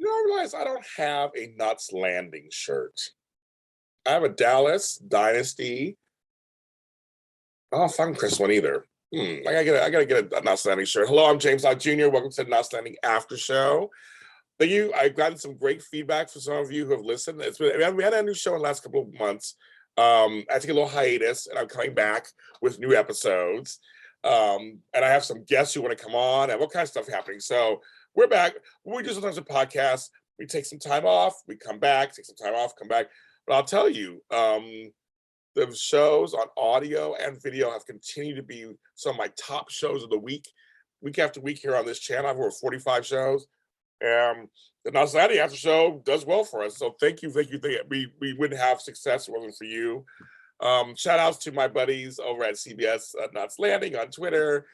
I realize I don't have a Nuts Landing shirt. I have a Dallas Dynasty. I don't find Chris one either. I gotta get a Nuts Landing shirt. Hello, I'm James Lott Jr. Welcome to the Nuts Landing Aftershow. Thank you. I've gotten some great feedback from some of you who have listened. We had a new show in the last couple of months. I took a little hiatus, and I'm coming back with new episodes. And I have some guests who want to come on, and what kind of stuff happening. So we're back. We do sometimes a podcast. We take some time off. We come back. Take some time off. Come back. But I'll tell you, the shows on audio and video have continued to be some of my top shows of the week after week here on this channel. I have over 45 shows. The Nuts Landing After Show does well for us. So thank you. We wouldn't have success if it wasn't for you. Shout outs to my buddies over at CBS Nuts Landing on Twitter.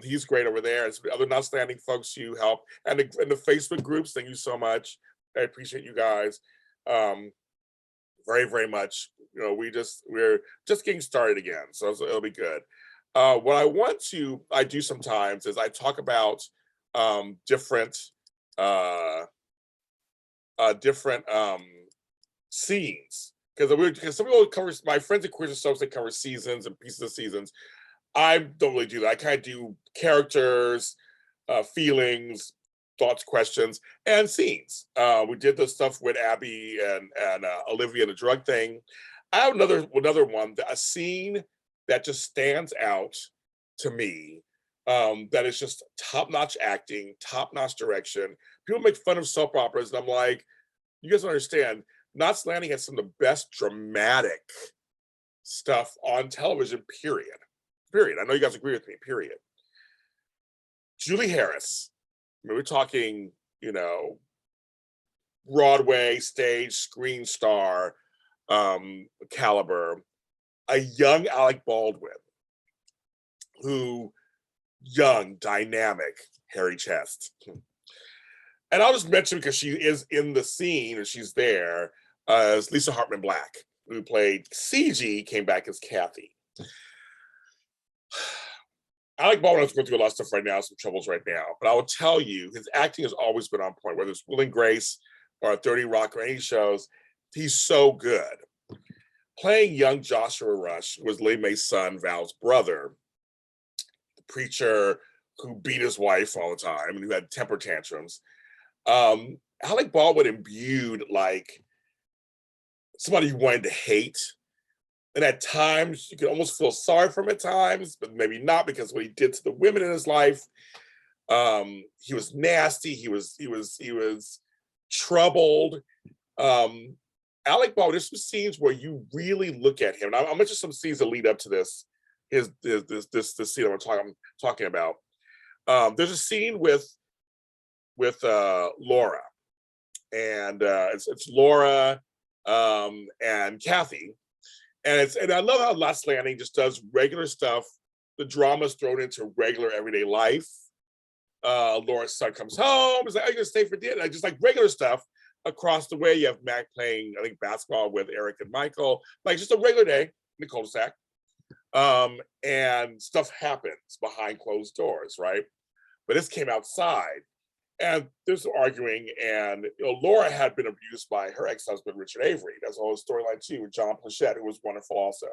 He's great over there. It's other Nuts Landing folks who help. And the Facebook groups, thank you so much. I appreciate you guys very, very much. You know, we're just getting started again. So it'll be good. What I do sometimes is I talk about different scenes, because some people cover, my friends at Queers and Soaps, they cover seasons and pieces of seasons. I don't really do that. I kind of do characters, feelings, thoughts, questions, and scenes. We did the stuff with Abby and Olivia, the drug thing. I have another one, a scene that just stands out to me. That is just top-notch acting, top-notch direction. People make fun of soap operas, and I'm like, you guys don't understand. Nuts Landing has some of the best dramatic stuff on television, period. I know you guys agree with me, period. Julie Harris. I mean, we're talking, Broadway, stage, screen star caliber. A young Alec Baldwin, who young, dynamic, hairy chest. And I'll just mention, because she is in the scene, and she's there, as Lisa Hartman Black, who played CG, came back as Cathy. Alec Baldwin is going through a lot of stuff right now, some troubles right now, but I will tell you, his acting has always been on point, whether it's Will and Grace or 30 Rock or any shows. He's so good. Playing young Joshua Rush was Lilliemae's son, Val's brother, the preacher who beat his wife all the time and who had temper tantrums. Alec Baldwin imbued like somebody you wanted to hate. And at times you could almost feel sorry for him at times, but maybe not, because what he did to the women in his life. He was nasty. He was troubled. Alec Baldwin, there's some scenes where you really look at him. I'll mention some scenes that lead up to this. This scene I'm talking about. There's a scene with Laura, and it's Laura and Cathy, and I love how Nuts Landing just does regular stuff. The drama's thrown into regular everyday life. Laura's son comes home. Is like, "Are you gonna stay for dinner?" Just like regular stuff. Across the way, you have Mac playing, I think, basketball with Eric and Michael. Like just a regular day in the cul-de-sac. And stuff happens behind closed doors, right? But this came outside, and there's arguing, and Laura had been abused by her ex-husband, Richard Avery. That's a whole storyline too, with John Plachette, who was wonderful also.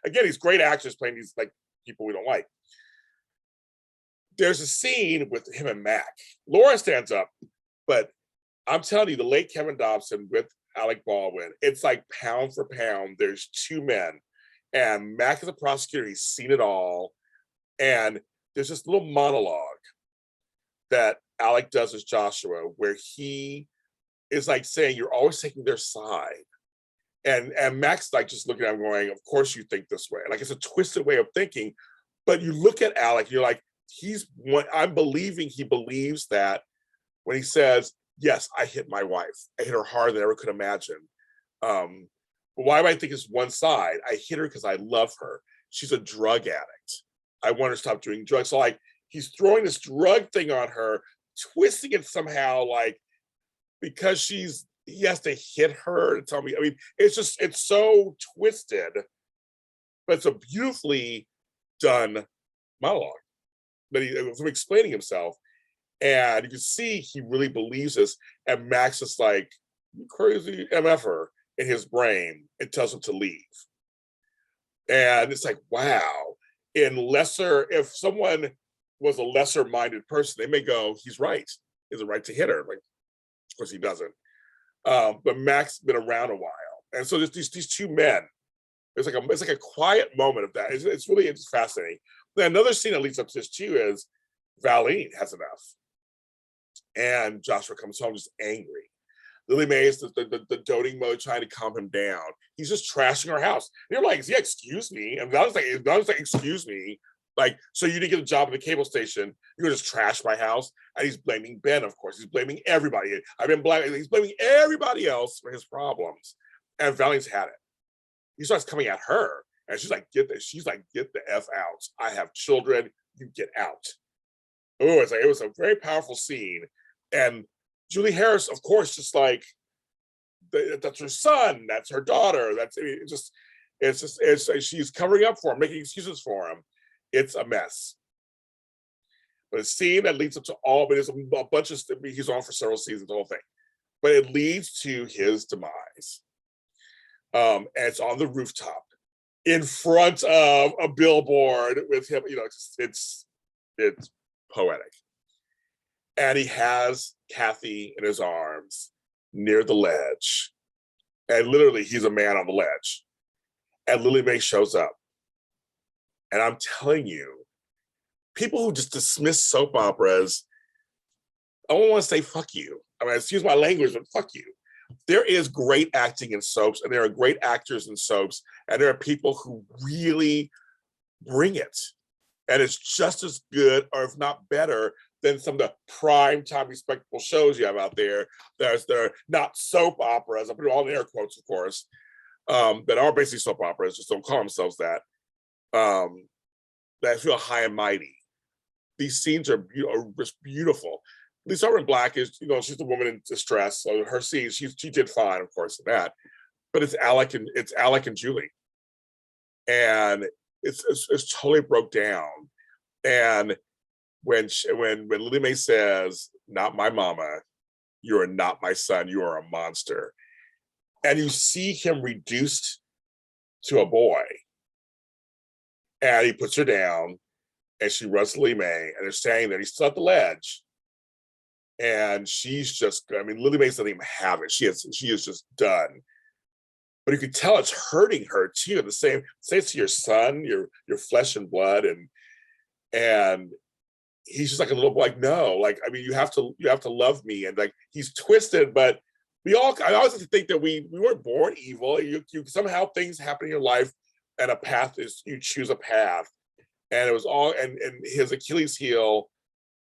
Again, he's great actors playing these like people we don't like. There's a scene with him and Mac. Laura stands up, but I'm telling you, the late Kevin Dobson with Alec Baldwin, it's like pound for pound, there's two men. And Mac is a prosecutor, he's seen it all. And there's this little monologue that Alec does as Joshua, where he is like saying, you're always taking their side. And Mac's like just looking at him going, of course you think this way. Like it's a twisted way of thinking. But you look at Alec, you're like, I'm believing he believes that when he says, yes, I hit my wife. I hit her harder than I ever could imagine. But why do I think it's one side? I hit her because I love her. She's a drug addict. I want her to stop doing drugs. So like he's throwing this drug thing on her, twisting it somehow, like because he has to hit her to tell me. I mean, it's so twisted, but it's a beautifully done monologue. But from explaining himself. And you can see he really believes this. And Max is like, you crazy MFer in his brain and tells him to leave. And it's like, wow. If someone was a lesser minded person, they may go, he's right. He has a right to hit her. Like, of course he doesn't. But Max has been around a while. And so there's these two men. It's like a quiet moment of that. It's really fascinating. Then another scene that leads up to this too is Valine has enough. And Joshua comes home just angry. Lilliemae is the doting mode trying to calm him down. He's just trashing her house. And you're like, yeah, excuse me. And Valin's like, excuse me. Like, so you didn't get a job at the cable station. You're gonna just trash my house. And he's blaming Ben, of course. He's blaming everybody. He's blaming everybody else for his problems. And Valine's had it. He starts coming at her. And she's like, get the F out. I have children. You get out. Oh, it was a very powerful scene. And Julie Harris, of course, just like, that's her son, that's her daughter. She's covering up for him, making excuses for him. It's a mess. But a scene that leads up to but there's a bunch of, he's on for several seasons, the whole thing. But it leads to his demise. And it's on the rooftop in front of a billboard with him, it's poetic. And he has Cathy in his arms near the ledge. And literally, he's a man on the ledge. And Lilliemae shows up. And I'm telling you, people who just dismiss soap operas, I don't want to say fuck you. I mean, excuse my language, but fuck you. There is great acting in soaps, and there are great actors in soaps, and there are people who really bring it. And it's just as good, or if not better, than some of the prime time respectable shows you have out there. They're not soap operas, I put it all in air quotes, of course, that are basically soap operas, just don't call themselves that, that feel high and mighty. These scenes are just beautiful. Lisa in Black is, she's the woman in distress, so her scenes, she did fine, of course, in that. But it's Alec and Julie. And it's totally broke down. And when Lilliemae says, "Not my mama, you are not my son, you are a monster," and you see him reduced to a boy, and he puts her down, and she runs to Lilliemae, and they're standing there. He's still at the ledge, and she's just, Lilliemae doesn't even have it. She is just done. But you can tell it's hurting her too. The same, say it's your son, your flesh and blood, and he's just like a little boy, like, no, like, you have to love me. And like, he's twisted, but I always have to think that we weren't born evil. You somehow things happen in your life, and a path is, you choose a path. And it was all, and his Achilles heel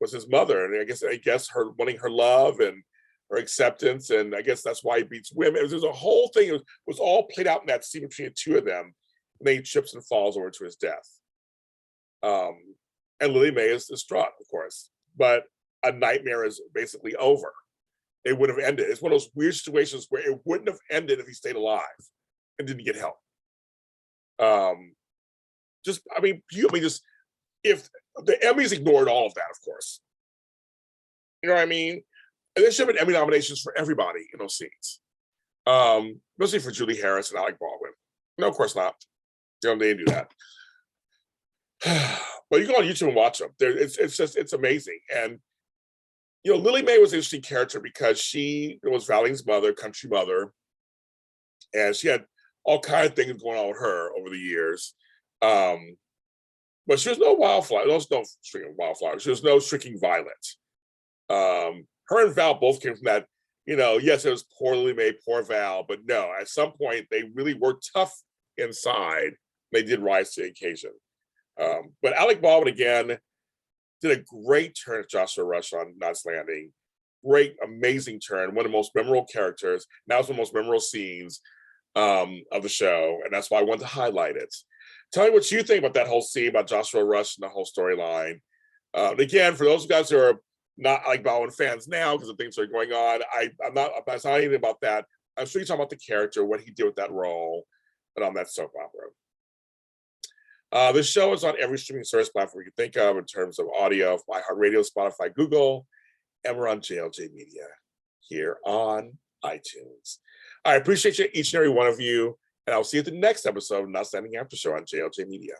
was his mother. And I guess her wanting her love and her acceptance. And I guess that's why he beats women. There's a whole thing. It was all played out in that scene between the two of them. And then he trips and falls over to his death. And Lilliemae is distraught, of course, but a nightmare is basically over. It would have ended. It's one of those weird situations where it wouldn't have ended if he stayed alive and didn't get help. If the Emmys ignored all of that, of course. You know what I mean? And there should have been Emmy nominations for everybody in those scenes. Mostly for Julie Harris and Alec Baldwin. No, of course not. They didn't do that. But you go on YouTube and watch them. It's amazing. And Lilliemae was an interesting character because she was Valine's mother, country mother, and she had all kinds of things going on with her over the years. But she was no wildflower. There was no shrinking wildflower. She was no shrinking violet. Her and Val both came from that. Yes, it was poor Lilliemae, poor Val, but no, at some point they really were tough inside. They did rise to the occasion. But Alec Baldwin again did a great turn as Joshua Rush on Knots Landing. Great, amazing turn. One of the most memorable characters. Now it's one of the most memorable scenes of the show, and that's why I wanted to highlight it. Tell me what you think about that whole scene, about Joshua Rush and the whole storyline. Again, for those guys who are not Alec Baldwin fans now because of things that are going on, I'm not anything about that. I'm sure you're talking about the character, what he did with that role, and on that soap opera. The show is on every streaming service platform you can think of in terms of audio, iHeartRadio, Spotify, Google, and we're on JLJ Media here on iTunes. I appreciate you, each and every one of you, and I'll see you at the next episode of Not Standing After Show on JLJ Media.